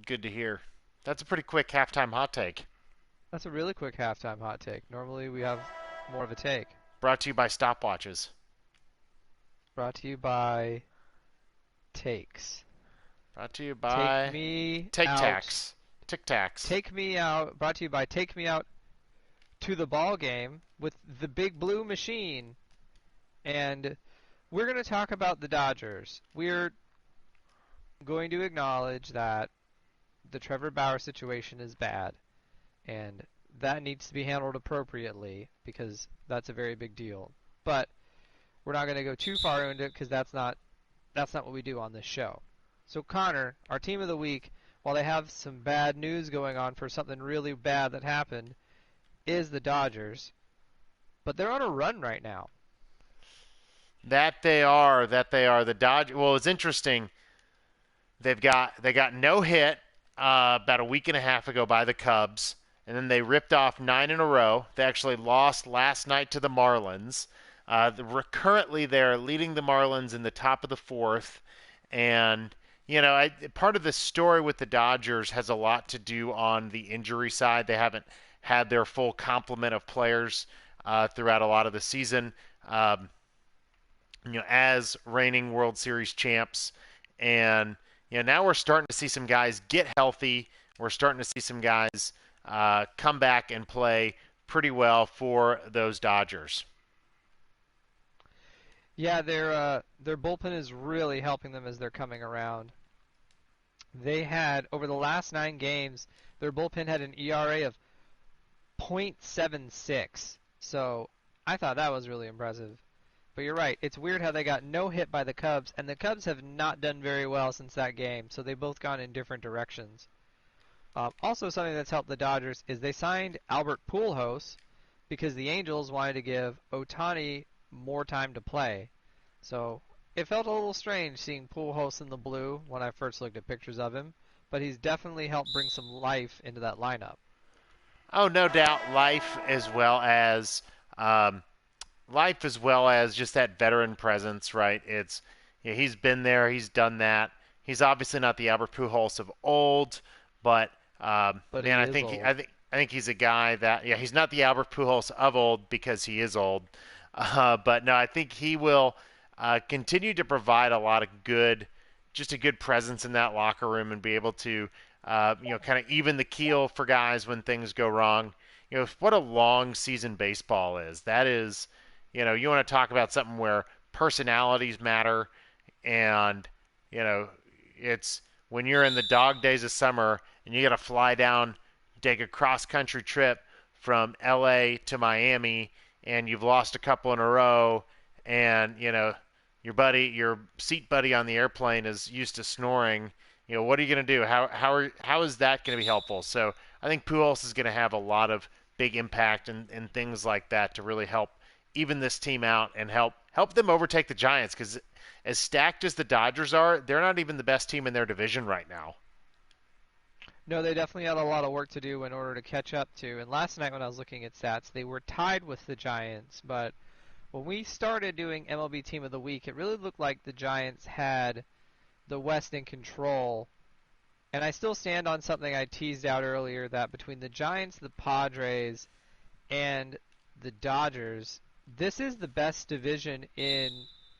Good to hear. That's a pretty quick halftime hot take. That's a really quick halftime hot take. Normally we have more of a take. Brought to you by stopwatches. Brought to you by Takes. Brought to you Take by me Take out. Tax. Tic Tacs. Take me out. Brought to you by Take Me Out to the Ball Game with the Big Blue Machine. And we're going to talk about the Dodgers. We're going to acknowledge that the Trevor Bauer situation is bad, and that needs to be handled appropriately because that's a very big deal. But we're not going to go too far into it because that's not what we do on this show. So Connor, our team of the week, while they have some bad news going on for something really bad that happened, is the Dodgers. But they're on a run right now. That they are. That they are. The Dodgers. Well, it's interesting. They got no hit about a week and a half ago by the Cubs, and then they ripped off 9 in a row. They actually lost last night to the Marlins. Currently, they're leading the Marlins in the top of the fourth, and part of the story with the Dodgers has a lot to do on the injury side. They haven't had their full complement of players throughout a lot of the season. As reigning World Series champs, and now we're starting to see some guys get healthy. We're starting to see some guys come back and play pretty well for those Dodgers. Yeah, their bullpen is really helping them as they're coming around. They had over the last 9 games, their bullpen had an ERA of .76. So I thought that was really impressive. But you're right. It's weird how they got no hit by the Cubs, and the Cubs have not done very well since that game, so they've both gone in different directions. Also, something that's helped the Dodgers is they signed Albert Pujols because the Angels wanted to give Ohtani more time to play. So it felt a little strange seeing Pujols in the blue when I first looked at pictures of him, but he's definitely helped bring some life into that lineup. Oh, no doubt, life as well as just that veteran presence, right? He's been there, he's done that. He's obviously not the Albert Pujols of old, but But man, he I is think old. I think he's a guy that he's not the Albert Pujols of old because he is old, but no, I think he will continue to provide a lot of just a good presence in that locker room and be able to kind of even the keel for guys when things go wrong. What a long season baseball is. That is, you want to talk about something where personalities matter, and you know, it's when you're in the dog days of summer and you got to fly down, take a cross country trip from LA to Miami, and you've lost a couple in a row, and your seat buddy on the airplane is used to snoring. What are you going to do? How is that going to be helpful? So I think Pujols is going to have a lot of big impact and things like that to really help even this team out and help them overtake the Giants, because as stacked as the Dodgers are, they're not even the best team in their division right now. No, they definitely had a lot of work to do in order to catch up to. And last night when I was looking at stats, they were tied with the Giants. But when we started doing MLB Team of the Week, it really looked like the Giants had the West in control. And I still stand on something I teased out earlier that between the Giants, the Padres, and the Dodgers, this is the best division in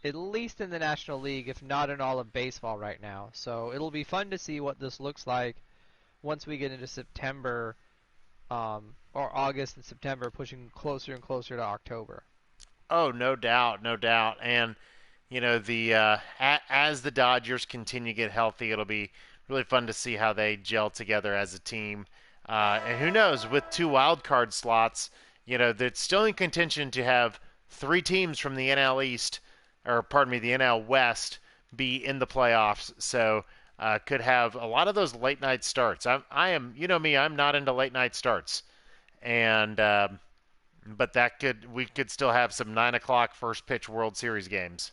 at least in the National League, if not in all of baseball right now. So it'll be fun to see what this looks like once we get into September, or August and September, pushing closer and closer to October. Oh, no doubt, no doubt. And the as the Dodgers continue to get healthy, it'll be really fun to see how they gel together as a team. And who knows, with two wild card slots, they're still in contention to have three teams from the NL East, or pardon me, the NL West, be in the playoffs. So could have a lot of those late night starts. I am, me, I'm not into late night starts, and but we could still have some 9 o'clock first pitch World Series games.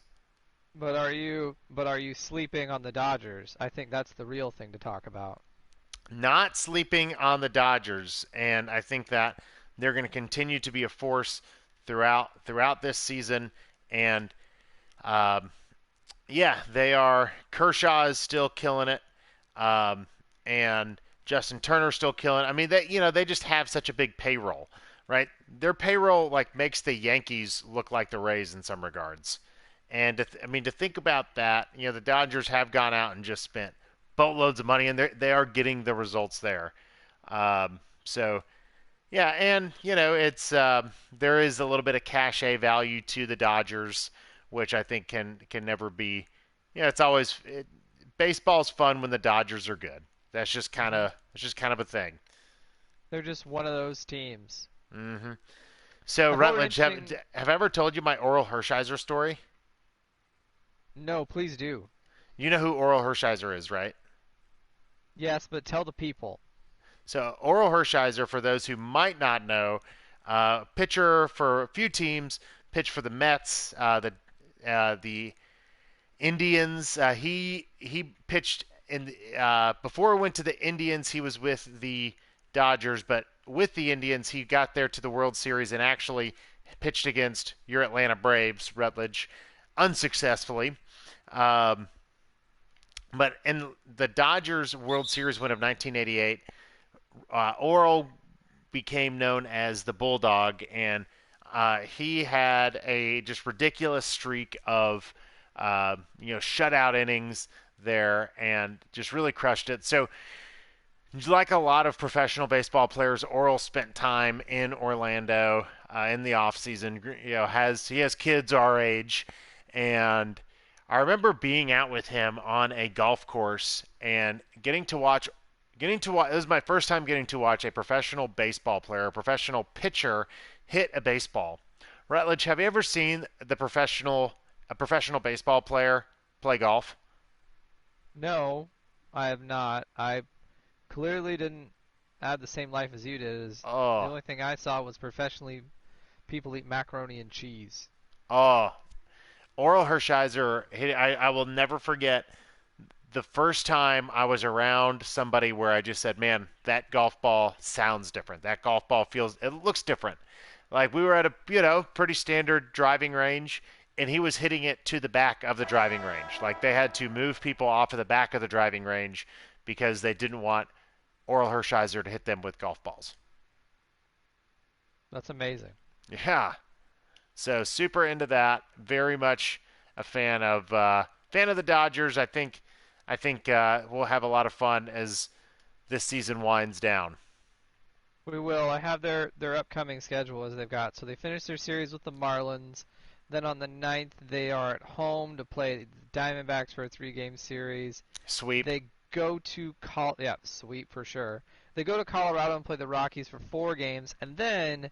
But are you sleeping on the Dodgers? I think that's the real thing to talk about. Not sleeping on the Dodgers, and I think that they're going to continue to be a force throughout this season. And yeah, they are. Kershaw is still killing it, and Justin Turner's still killing. I mean, they just have such a big payroll, right? Their payroll like makes the Yankees look like the Rays in some regards. And I mean, to think about that, the Dodgers have gone out and just spent boatloads of money, and they are getting the results there. So yeah, and it's there is a little bit of cachet value to the Dodgers, which I think can never be. It's always baseball's fun when the Dodgers are good. Hmm. That's just kind of a thing. They're just one of those teams. Hmm. So I thought it Rutledge, interesting. have I ever told you my Oral Hershiser story? No, please do. You know who Oral Hershiser is, right? Yes, but tell the people. So Oral Hershiser, for those who might not know, pitcher for a few teams, pitched for the Mets, the Indians. He pitched in before he went to the Indians. He was with the Dodgers, but with the Indians, he got there to the World Series and actually pitched against your Atlanta Braves, Rutledge, unsuccessfully. Um, but in the Dodgers World Series win of 1988, Oral became known as the Bulldog, and he had a just ridiculous streak of shutout innings there, and just really crushed it. So, like a lot of professional baseball players, Oral spent time in Orlando in the off season. He has kids our age, and I remember being out with him on a golf course and getting to watch. It was my first time getting to watch a professional baseball player, a professional pitcher, hit a baseball. Rutledge, have you ever seen a professional baseball player play golf? No, I have not. I clearly didn't have the same life as you did. As the Oh, only thing I saw was professionally people eat macaroni and cheese. oh, Oral Hershiser. I will never forget the first time I was around somebody where I just said, "Man, that golf ball sounds different. That golf ball it looks different." Like we were at a pretty standard driving range, and he was hitting it to the back of the driving range. Like they had to move people off of the back of the driving range because they didn't want Oral Hershiser to hit them with golf balls. That's amazing. Yeah, so super into that. Very much a fan of the Dodgers. I think we'll have a lot of fun as this season winds down. We will. I have their upcoming schedule as they've got. So they finish their series with the Marlins. Then on the 9th, they are at home to play the Diamondbacks for a three-game series. Sweep. They go to yeah, sweep for sure. They go to Colorado and play the Rockies for four games, and then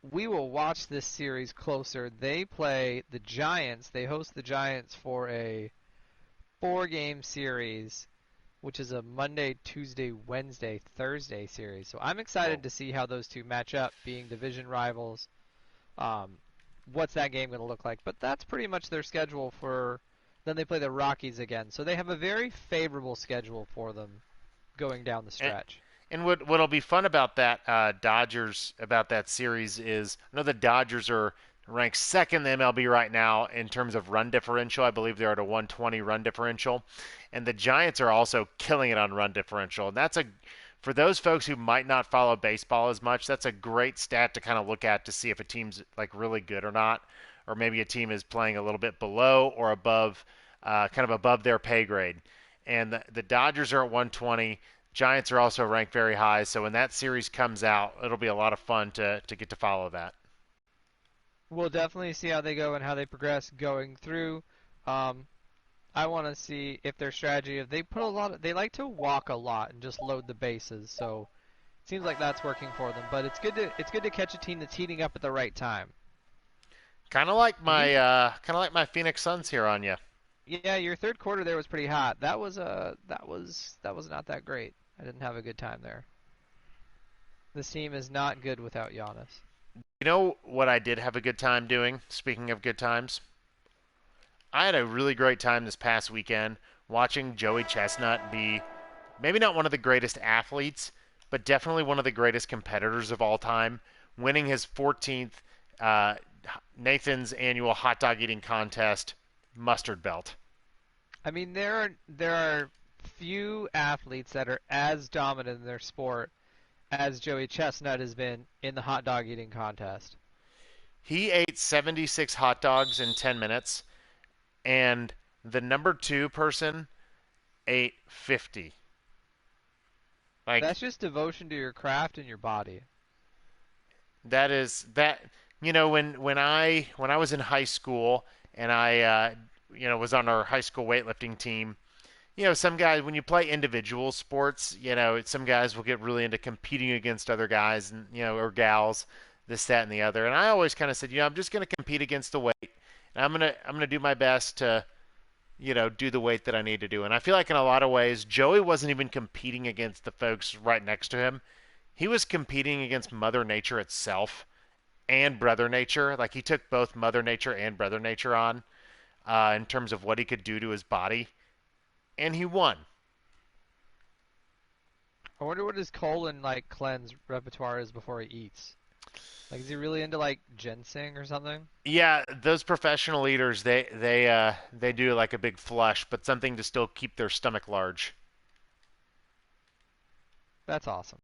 we will watch this series closer. They play the Giants. They host the Giants for a four-game series, which is a Monday, Tuesday, Wednesday, Thursday series. So I'm Whoa. excited to see how those two match up, being division rivals. Um, what's that game going to look like? But that's pretty much their schedule for. Then they play the Rockies again. So they have a very favorable schedule for them going down the And, stretch. and what'll be fun about that Dodgers about that series is I know the Dodgers are ranked second in the MLB right now in terms of run differential. I believe they're at a 120 run differential, and the Giants are also killing it on run differential. And that's a for those folks who might not follow baseball as much, that's a great stat to kind of look at to see if a team's like really good or not, or maybe a team is playing a little bit below or above, kind of above their pay grade. And the Dodgers are at 120. Giants are also ranked very high. So when that series comes out, it'll be a lot of fun to get to follow that. We'll definitely see how they go and how they progress going through. Um, I want to see if their strategy, if they put a lot of, they like to walk a lot and just load the bases. So it seems like that's working for them. But it's good to catch a team that's heating up at the right time. We Kind of like my Phoenix Suns here on you. Yeah, your third quarter there was pretty hot. That was not that great. I didn't have a good time there. This team is not good without Giannis. You know what I did have a good time doing? Speaking of good times, I had a really great time this past weekend watching Joey Chestnut be maybe not one of the greatest athletes, but definitely one of the greatest competitors of all time, winning his 14th uh, Nathan's annual hot dog eating contest mustard belt. I mean, there are few athletes that are as dominant in their sport as Joey Chestnut has been in the hot dog eating contest. He ate 76 hot dogs in 10 minutes, and the number two person ate 50. Like, That's just devotion to your craft and your body. that is that when I was in high school and I was on our high school weightlifting team. Some guys, when you play individual sports, some guys will get really into competing against other guys and, or gals, this, that, and the other. And I always kind of said, I'm just going to compete against the weight. And I'm gonna do my best to, do the weight that I need to do. And I feel like in a lot of ways, Joey wasn't even competing against the folks right next to him. He was competing against Mother Nature itself and Brother Nature. Like he took both Mother Nature and Brother Nature on in terms of what he could do to his body, and he won. I wonder what his colon like cleanse repertoire is before he eats. Like, is he really into like ginseng or something? Yeah, those professional eaters, they do like a big flush, but something to still keep their stomach large. That's awesome.